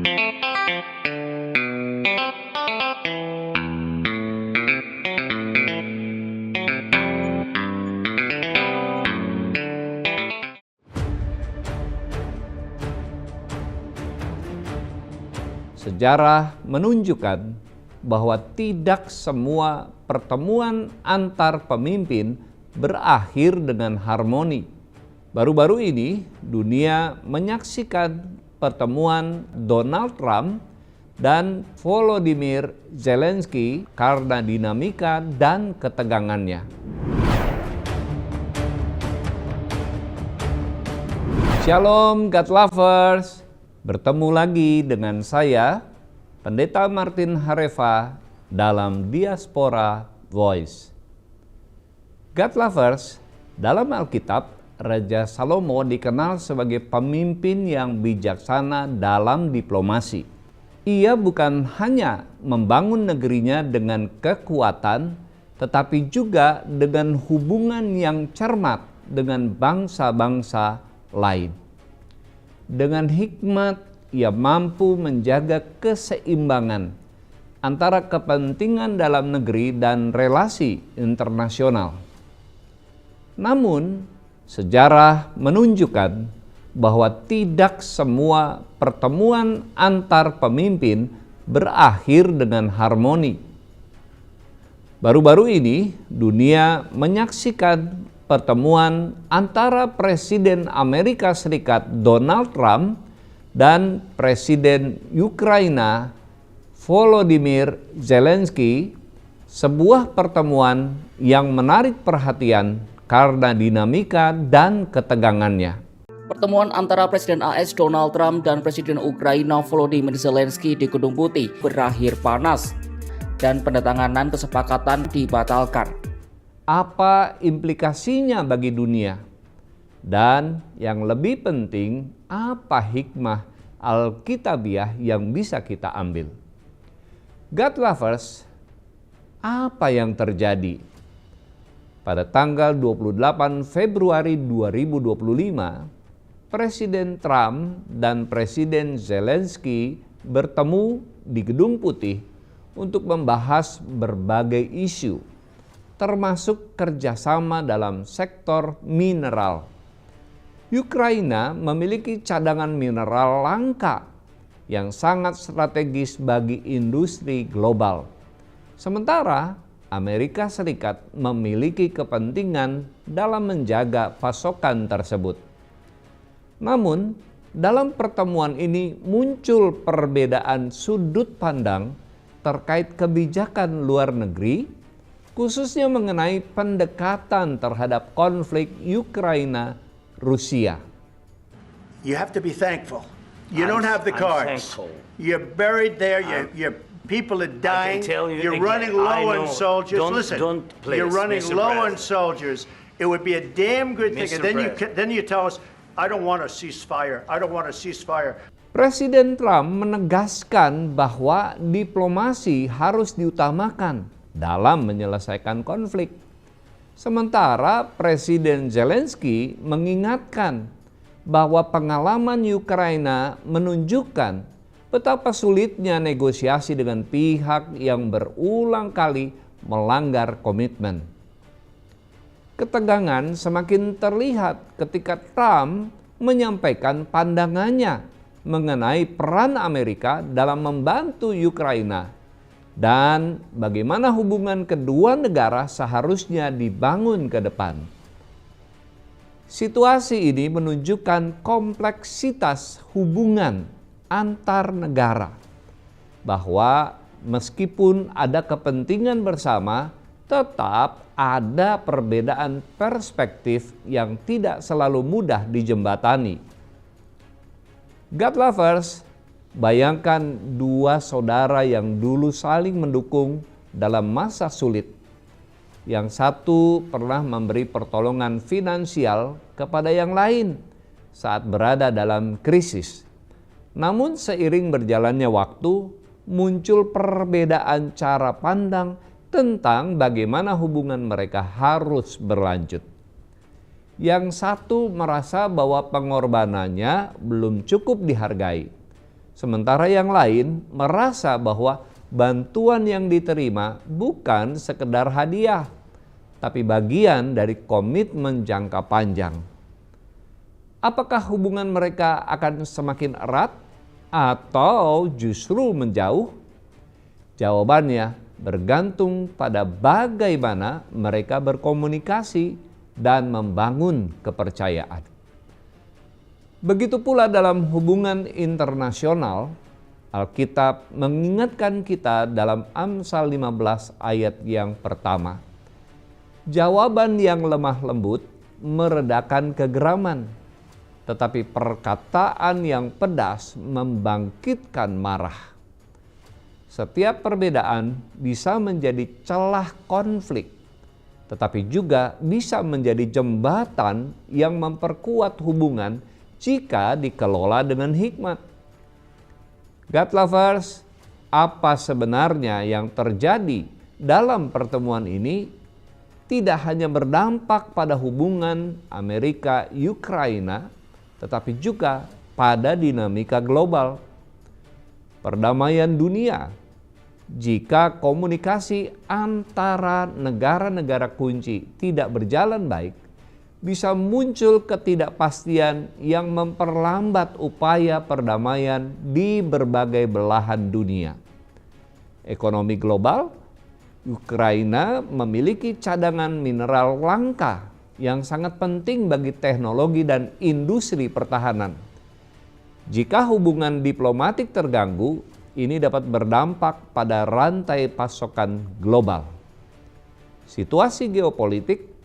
Sejarah menunjukkan bahwa tidak semua pertemuan antar pemimpin berakhir dengan harmoni. Baru-baru ini, dunia menyaksikan pertemuan Donald Trump dan Volodymyr Zelensky karena dinamika dan ketegangannya. Shalom God Lovers, bertemu lagi dengan saya, Pendeta Martin Hareva dalam Diaspora Voice. God Lovers, dalam Alkitab, Raja Salomo dikenal sebagai pemimpin yang bijaksana dalam diplomasi. Ia bukan hanya membangun negerinya dengan kekuatan, tetapi juga dengan hubungan yang cermat dengan bangsa-bangsa lain. Dengan hikmat, ia mampu menjaga keseimbangan antara kepentingan dalam negeri dan relasi internasional. Namun, sejarah menunjukkan bahwa tidak semua pertemuan antar pemimpin berakhir dengan harmoni. Baru-baru ini, dunia menyaksikan pertemuan antara Presiden Amerika Serikat Donald Trump dan Presiden Ukraina Volodymyr Zelensky, sebuah pertemuan yang menarik perhatian karena dinamika dan ketegangannya. Pertemuan antara Presiden AS Donald Trump dan Presiden Ukraina Volodymyr Zelensky di Gedung Putih berakhir panas dan penandatanganan kesepakatan dibatalkan. Apa implikasinya bagi dunia? Dan yang lebih penting, apa hikmah Alkitabiah yang bisa kita ambil? God Lovers, apa yang terjadi? Pada tanggal 28 Februari 2025, Presiden Trump dan Presiden Zelensky bertemu di Gedung Putih untuk membahas berbagai isu, termasuk kerjasama dalam sektor mineral. Ukraina memiliki cadangan mineral langka yang sangat strategis bagi industri global. Sementara Amerika Serikat memiliki kepentingan dalam menjaga pasokan tersebut. Namun, dalam pertemuan ini muncul perbedaan sudut pandang terkait kebijakan luar negeri, khususnya mengenai pendekatan terhadap konflik Ukraina-Rusia. You have to be thankful. You don't have the cards. You're buried there. Your people are dying. You're running low on soldiers. Listen, you're running low on soldiers. It would be a damn good thing. And then you tell us, I don't want a ceasefire. I don't want a ceasefire. Presiden Trump menegaskan bahwa diplomasi harus diutamakan dalam menyelesaikan konflik. Sementara Presiden Zelensky mengingatkan bahwa pengalaman Ukraina menunjukkan betapa sulitnya negosiasi dengan pihak yang berulang kali melanggar komitmen. Ketegangan semakin terlihat ketika Trump menyampaikan pandangannya mengenai peran Amerika dalam membantu Ukraina dan bagaimana hubungan kedua negara seharusnya dibangun ke depan. Situasi ini menunjukkan kompleksitas hubungan antar negara, bahwa meskipun ada kepentingan bersama, tetap ada perbedaan perspektif yang tidak selalu mudah dijembatani. God Lovers, bayangkan dua saudara yang dulu saling mendukung dalam masa sulit. Yang satu pernah memberi pertolongan finansial kepada yang lain saat berada dalam krisis. Namun seiring berjalannya waktu, muncul perbedaan cara pandang tentang bagaimana hubungan mereka harus berlanjut. Yang satu merasa bahwa pengorbanannya belum cukup dihargai, Sementara yang lain merasa bahwa bantuan yang diterima bukan sekedar hadiah, tapi bagian dari komitmen jangka panjang. Apakah hubungan mereka akan semakin erat atau justru menjauh? Jawabannya bergantung pada bagaimana mereka berkomunikasi dan membangun kepercayaan. Begitu pula dalam hubungan internasional, Alkitab mengingatkan kita dalam Amsal 15 ayat yang pertama. Jawaban yang lemah lembut meredakan kegeraman, tetapi perkataan yang pedas membangkitkan marah. Setiap perbedaan bisa menjadi celah konflik, tetapi juga bisa menjadi jembatan yang memperkuat hubungan jika dikelola dengan hikmat. God lovers, apa sebenarnya yang terjadi dalam pertemuan ini tidak hanya berdampak pada hubungan Amerika-Ukraina, tetapi juga pada dinamika global. Perdamaian dunia, jika komunikasi antara negara-negara kunci tidak berjalan baik, bisa muncul ketidakpastian yang memperlambat upaya perdamaian di berbagai belahan dunia. Ekonomi global, Ukraina memiliki cadangan mineral langka yang sangat penting bagi teknologi dan industri pertahanan. Jika hubungan diplomatik terganggu, ini dapat berdampak pada rantai pasokan global. Situasi geopolitik,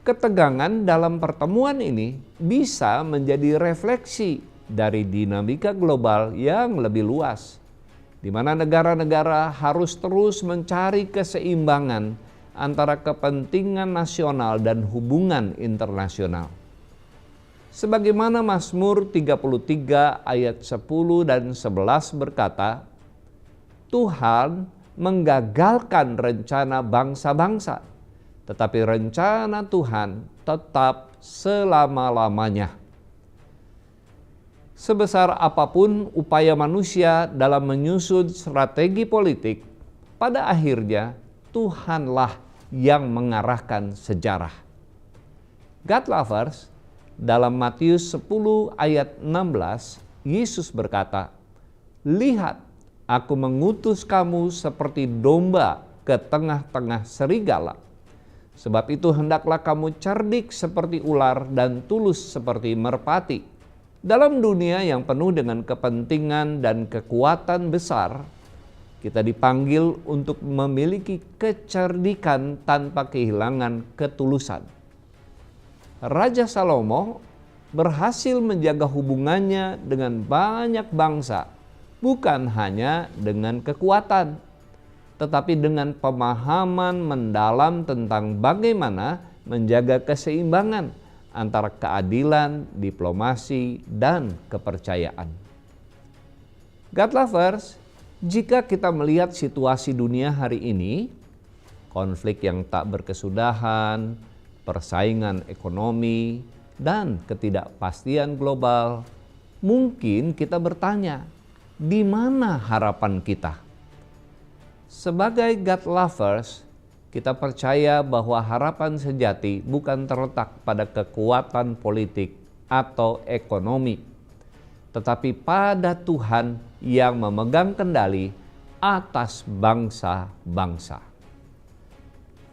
ketegangan dalam pertemuan ini bisa menjadi refleksi dari dinamika global yang lebih luas, di mana negara-negara harus terus mencari keseimbangan antara kepentingan nasional dan hubungan internasional. Sebagaimana Mazmur 33 ayat 10 dan 11 berkata, Tuhan menggagalkan rencana bangsa-bangsa, tetapi rencana Tuhan tetap selama-lamanya. Sebesar apapun upaya manusia dalam menyusun strategi politik, pada akhirnya Tuhanlah yang mengarahkan sejarah. God lovers, dalam Matius 10 ayat 16, Yesus berkata, Lihat, aku mengutus kamu seperti domba ke tengah-tengah serigala. Sebab itu hendaklah kamu cerdik seperti ular dan tulus seperti merpati. Dalam dunia yang penuh dengan kepentingan dan kekuatan besar, kita dipanggil untuk memiliki kecerdikan tanpa kehilangan ketulusan. Raja Salomo berhasil menjaga hubungannya dengan banyak bangsa, bukan hanya dengan kekuatan, tetapi dengan pemahaman mendalam tentang bagaimana menjaga keseimbangan antara keadilan, diplomasi, dan kepercayaan. God lovers, jika kita melihat situasi dunia hari ini, konflik yang tak berkesudahan, persaingan ekonomi, dan ketidakpastian global, mungkin kita bertanya, di mana harapan kita? Sebagai God lovers, kita percaya bahwa harapan sejati bukan terletak pada kekuatan politik atau ekonomi, tetapi pada Tuhan yang memegang kendali atas bangsa-bangsa.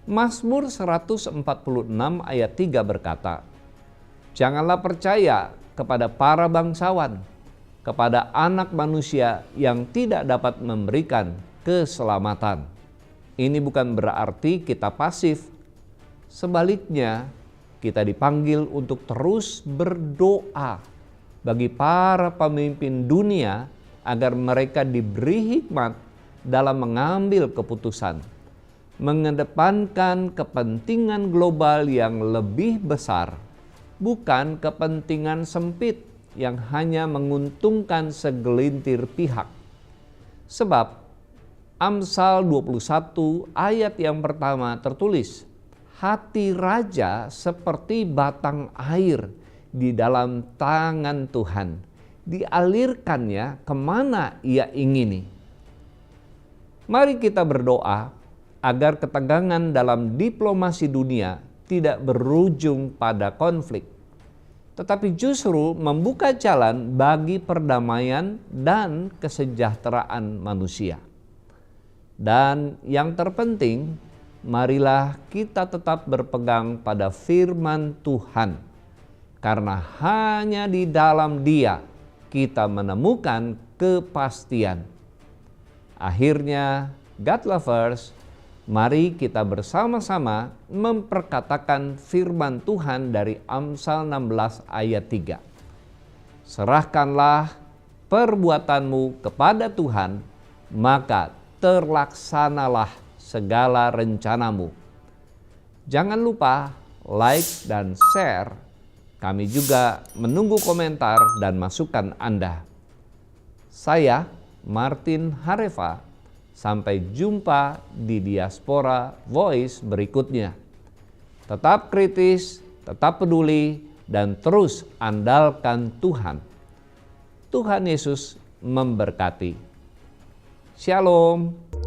Mazmur 146 ayat 3 berkata, Janganlah percaya kepada para bangsawan, kepada anak manusia yang tidak dapat memberikan keselamatan. Ini bukan berarti kita pasif. Sebaliknya, kita dipanggil untuk terus berdoa bagi para pemimpin dunia agar mereka diberi hikmat dalam mengambil keputusan, mengedepankan kepentingan global yang lebih besar, bukan kepentingan sempit yang hanya menguntungkan segelintir pihak. Sebab Amsal 21 ayat yang pertama tertulis, hati raja seperti batang air di dalam tangan Tuhan. dialirkannya kemana Ia ingini. Mari kita berdoa agar ketegangan dalam diplomasi dunia tidak berujung pada konflik, tetapi justru membuka jalan bagi perdamaian dan kesejahteraan manusia. Dan yang terpenting, marilah kita tetap berpegang pada firman Tuhan, karena hanya di dalam Dia kita menemukan kepastian. Akhirnya, God lovers, mari kita bersama-sama memperkatakan firman Tuhan dari Amsal 16 ayat 3. Serahkanlah perbuatanmu kepada Tuhan, maka terlaksanalah segala rencanamu. Jangan lupa like dan share. Kami juga menunggu komentar dan masukan Anda. Saya Martin Hareva. Sampai jumpa di Diaspora Voice berikutnya. Tetap kritis, tetap peduli, dan terus andalkan Tuhan. Tuhan Yesus memberkati. Shalom.